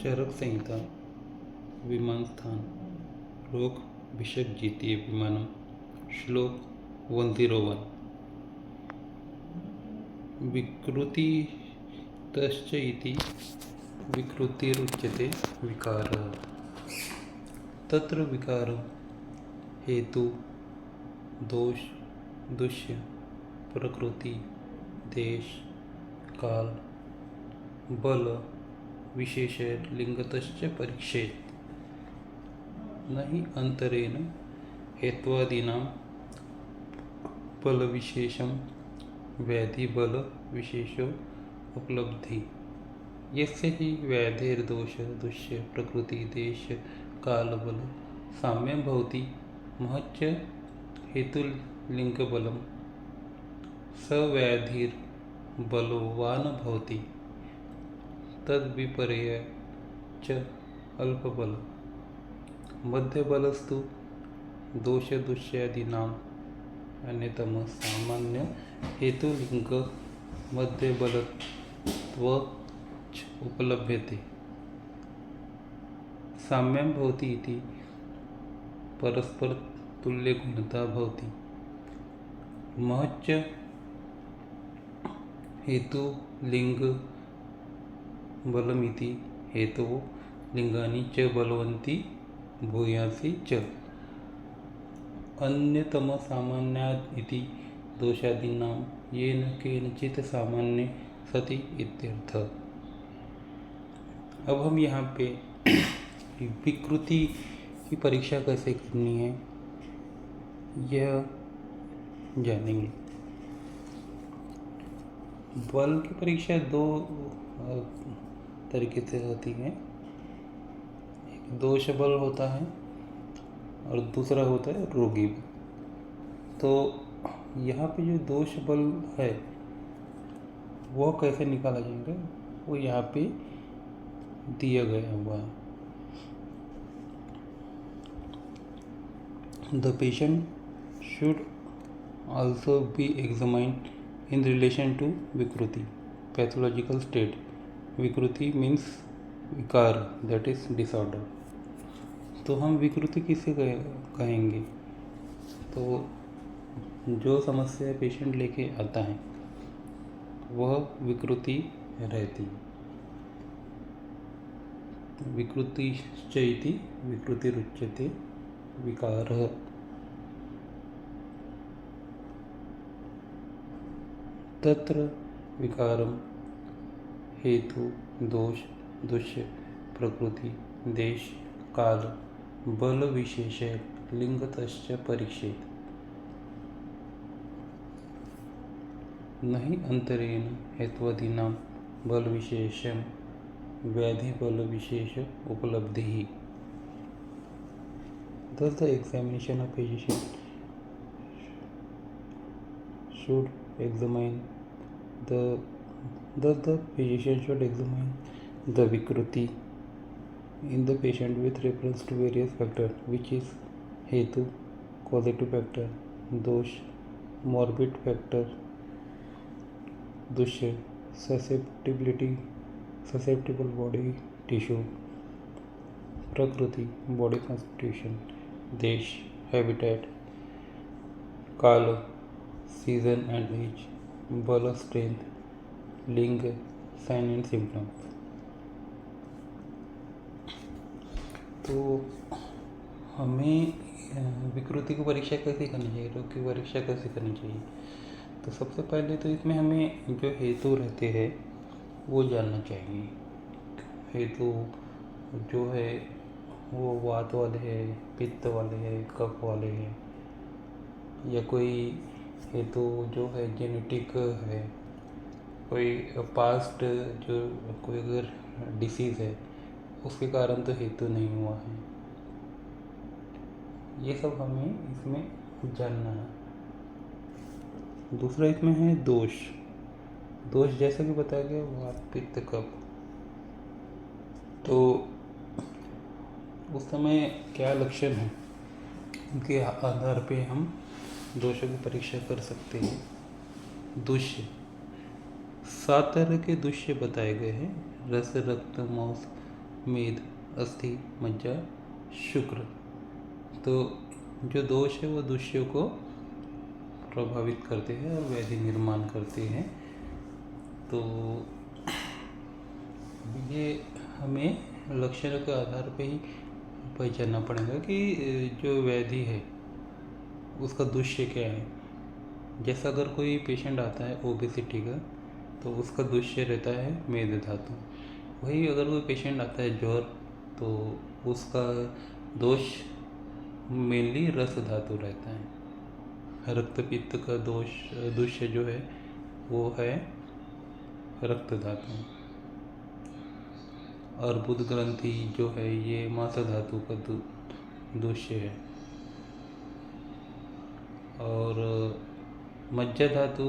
चरक संहिता विमान स्थान रोग भिषक द्वितीय विमानम श्लोक 101 विकृतितश्च इति विकृतिरुच्यते विकारः तत्र विकारः हेतु दोष दुष्य प्रकृति देश काल बल विशेष लिंगतश्च परीक्षेत न हि अंतरेण हेत्वादीनां बलविशेषं व्याधि बल विशेषो उपलब्धि यस्य हि व्याधिर्दोष दुष्य प्रकृति देश काल बल साम्यं भवति महच्च हेतुलिंगबलं स व्याधिर्बलवान् भवति तद्विपर्य च अल्पबल मध्यबलस्तु दोषदुष्यादीनाम् अन्यतम सामान्य हेतुलिंग मध्यबलत्वच उपलभ्यते साम्यं भवति इति परस्पर तुल्यगुणता भवति महच्च हेतुलिंग बलमिति हेतवो लिंगानि च बलवन्ति भूयांसि च अन्यतम सामान्यात् इति दोषादीनां येन केनचित् सामान्य सति इत्यर्थ। अब हम यहाँ पे विकृति की परीक्षा कैसे करनी है यह जानेंगे। बल की परीक्षा दो तरीके से होती है, एक दोष बल होता है और दूसरा होता है रोगी बल। तो यहाँ पे जो दोष बल है वह कैसे निकाला जाएगा वो यहाँ पे दिया गया हुआ है। The patient should also be examined in relation to vikruti pathological state. Vikruti means विकार, that is disorder. तो हम विकृति किसे कहेंगे? तो जो समस्या पेशेंट लेके आता है वह विकृति रहती है। विकृतिश्च इति विकृतिरुच्यते विकारः। तत्र विकारम हेतु दोष दुष्य प्रकृति देश काल बल विशेष लिंगतश्च परीक्षेत न हि अंतरेण हेत्वादीनां बल विशेषं व्याधि बल विशेष उपलब्धि। Thus the examination of physician should examine the physician should examine the vikruti in the patient with reference to various factors, which is hetu causative factor, dosh morbid factor, dushya susceptible body tissue, prakriti body constitution, desh habitat, kala season and age, bala strength, लिंग sign and symptoms. तो हमें विकृति की परीक्षा कैसे करनी चाहिए, रोग की परीक्षा कैसे करनी चाहिए? तो सबसे पहले तो इसमें हमें जो हेतु रहते हैं वो जानना चाहिए। हेतु जो है वो वात वाले हैं, पित्त वाले हैं, कफ वाले हैं, या कोई हेतु जो है जेनेटिक है, कोई पास्ट जो कोई अगर डिसीज़ है उसके कारण तो हेतु नहीं हुआ है। ये सब हमें इसमें जानना है। दूसरा इसमें है दोष। दोष जैसा कि बताया गया वात पित्त कफ। तो उस समय क्या लक्षण है उनके आधार पे हम दोषों की परीक्षा कर सकते हैं। दुष्य 7 तरह के दुष्य बताए गए हैं। रस रक्त मांस मेद, अस्थि, मज्जा, शुक्र। तो जो दोष है वो दुष्य को प्रभावित करते हैं और व्याधि निर्माण करते हैं। तो ये हमें लक्षण के आधार पे ही पहचानना पड़ेगा कि जो व्याधि है उसका दुष्य क्या है। जैसा अगर कोई पेशेंट आता है ओबेसिटी का, तो उसका दुष्य रहता है मेद धातु। वही अगर कोई पेशेंट आता है ज्वर, तो उसका दोष मेनली रस धातु रहता है। रक्त पित्त का दुष्य जो है वो है रक्त धातु। अर्बुद ग्रंथि जो है ये मांस धातु का दुष्य है। और मज्जा धातु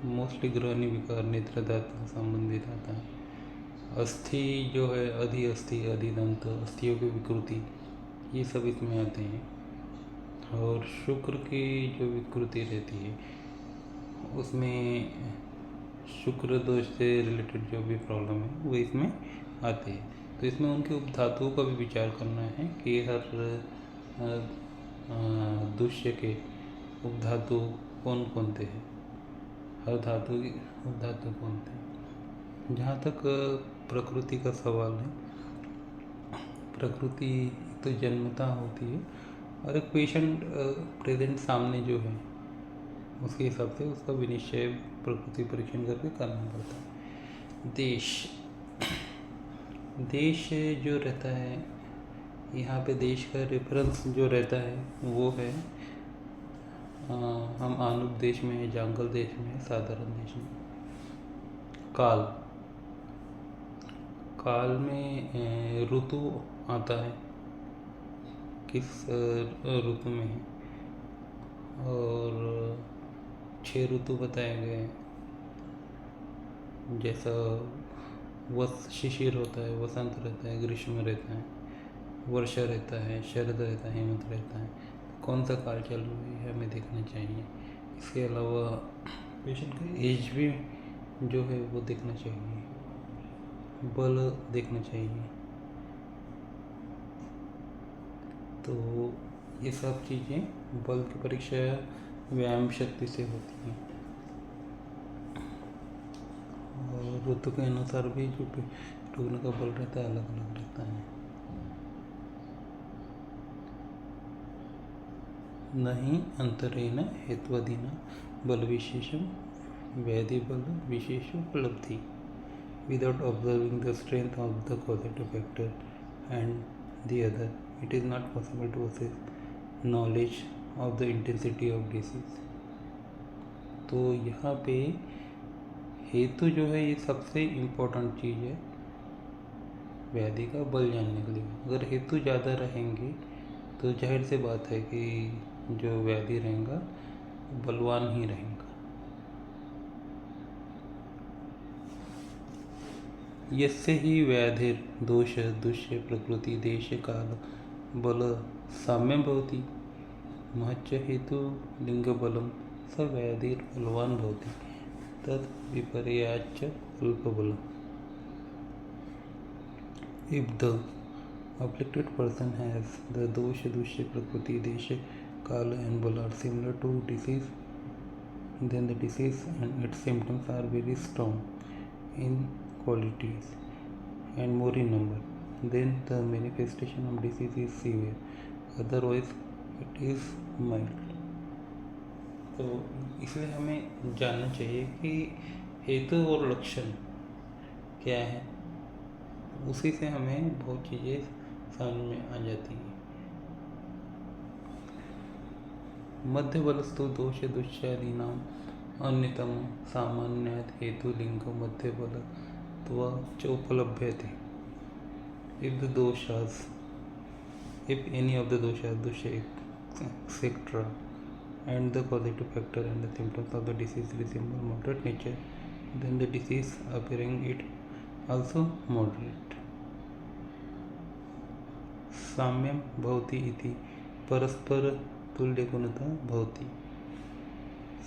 मोस्टली ग्रहणी विकार नेत्र धातु से संबंधित आता है। अस्थि जो है अधि अस्थि, अधिदंत, अस्थियों की विकृति, ये सब इसमें आते हैं। और शुक्र की जो विकृति रहती है उसमें शुक्र दोष से रिलेटेड जो भी प्रॉब्लम है वो इसमें आते हैं। तो इसमें उनके उपधातुओं का भी विचार करना है कि हर दुष्य के उपधातु कौन कौन से हैं, हर धातु की उपधातु कौन थे। जहाँ तक प्रकृति का सवाल है, प्रकृति तो जन्मता होती है और एक पेशेंट प्रेजेंट सामने जो है उसके हिसाब से उसका विनिश्चय प्रकृति परीक्षण करके करना पड़ता है। देश जो रहता है, यहाँ पे देश का रेफरेंस जो रहता है वो है हम आनुक देश में है, जांगल देश में है, साधारण देश में। काल में ऋतु आता है, किस ऋतु में है, और 6 ऋतु बताए गए हैं। जैसा शिशिर होता है, वसंत रहता है, ग्रीष्म रहता है, वर्षा रहता है, शरद रहता है, हेमंत रहता है। कौन सा काल चालू है हमें देखना चाहिए। इसके अलावा पेशेंट का एज भी जो है वो देखना चाहिए, बल देखना चाहिए। तो ये सब चीज़ें बल की परीक्षा व्यायाम शक्ति से होती हैं। और ऋतु के अनुसार भी जो रुग्ण का बल रहता है अलग अलग रहता है। नहीं अंतरेण हेत्वादीना बल विशेषम व्याधि बल विशेष उपलब्धि without observing the strength of the causative factor and the other, it is not possible to assess knowledge of the intensity of disease। तो यहाँ पे हेतु जो है ये सबसे इम्पोर्टेंट चीज़ है व्याधि का बल जानने के लिए। अगर हेतु ज़्यादा रहेंगे तो जाहिर सी बात है कि जो व्याधि रहेगा बलवान ही रहेगा। यस्य हि व्याधिर दोष दुष्य प्रकृति देश काल बल साम्यं भवति महच्च हेतु लिंग बलम स व्याधिर बलवान भवति तद विपर्याच्च अल्प बलम। If the afflicted person has the dosha dusya prakriti desha kala and bala are similar to disease, then the disease and its symptoms are very strong in qualities and more in number, then the manifestation of disease is severe, otherwise it is mild। तो इसलिए हमें जानना चाहिए कि हेतु और लक्षण क्या है, उसी से हमें बहुत चीज़ें समझ में आ जाती हैं। मध्य बलस्तु दोष दुष्यादीनाम अन्यतम सामान्यात् हेतु लिंग मध्य बल च उपलभ्यते। If any of the doshas dusha etc and the causative factor and the symptoms of the disease resemble moderate nature, then the disease appearing it also moderate। साम्यं भवति इति परस्पर तुल्य गुणता भवति।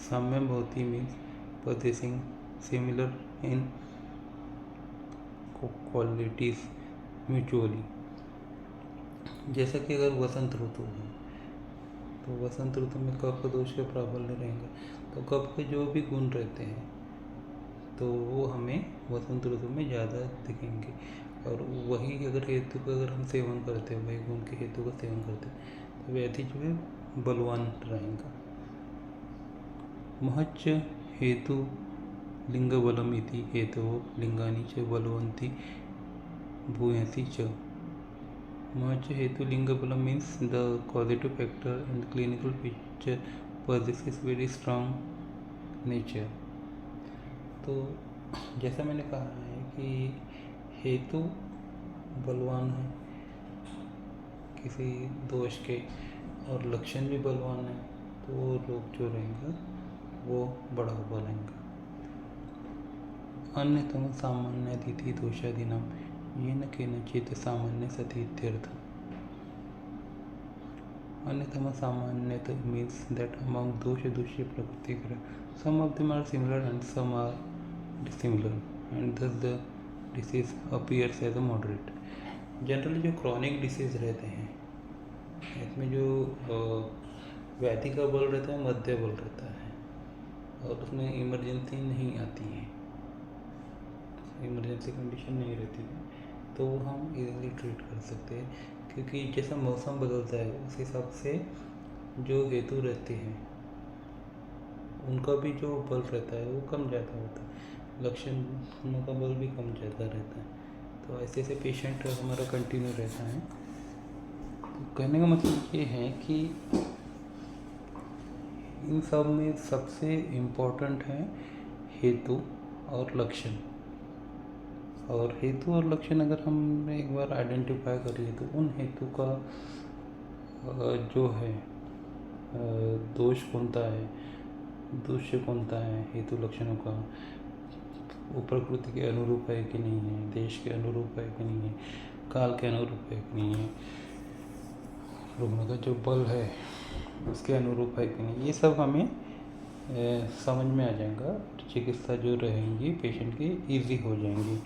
साम्यं भवति means possessing similar in qualities mutually. जैसा कि अगर वसंत ऋतु है तो वसंत ऋतु में कफ दोष के प्राबल्य रहेंगे, तो कफ के जो भी गुण रहते हैं तो वो हमें वसंत ऋतु में ज़्यादा दिखेंगे। और वही अगर हेतु का अगर हम सेवन करते हैं, वही गुण के हेतु का सेवन करते हैं तो व्याधि जो है बलवान रहेगा। महच्च हेतु लिंगबलम इति हेतोः लिंगानि च बलवन्ति भूयसी च। महच्च हेतु लिंगबलम means the causative factor in the clinical picture possesses very strong nature। तो जैसा मैंने कहा है कि हेतु बलवान है किसी दोष के और लक्षण भी बलवान है, तो वो रोग जो रहेंगे वो बड़ा बनेगा। अन्यतम सामान्य अतिथि दोषादीनां येन केनचित् सामान्य सति इत्यर्थ। अन्यतम सामान्यत means that among dosha prakriti some of them are similar and some are dissimilar and thus the disease appears as a moderate। Generally जो क्रॉनिक डिसीज रहते हैं इसमें जो व्याधि का बल रहता है मध्य बल रहता है और उसमें इमरजेंसी नहीं आती है, इमरजेंसी कंडीशन नहीं रहती है, तो वो हम इजीली ट्रीट कर सकते हैं। क्योंकि जैसा मौसम बदलता है उस हिसाब से जो हेतु रहते हैं उनका भी जो बल रहता है वो कम ज़्यादा होता है, लक्षणों का बल भी कम ज़्यादा रहता है। तो ऐसे ऐसे पेशेंट हमारा कंटिन्यू रहता है। तो कहने का मतलब ये है कि इन सब में सबसे इम्पोर्टेंट है हेतु और लक्षण। और हेतु और लक्षण अगर हम एक बार आइडेंटिफाई कर लिए तो उन हेतु का जो है दोष कौनता है, दूष्य कौनता है हेतु लक्षणों का, वो प्रकृति के अनुरूप है कि नहीं है, देश के अनुरूप है कि नहीं है, काल के अनुरूप है कि नहीं है, रोगों का जो बल है उसके अनुरूप है कि नहीं, ये सब हमें समझ में आ जाएगा। चिकित्सा जो रहेंगी पेशेंट की ईजी हो जाएंगी।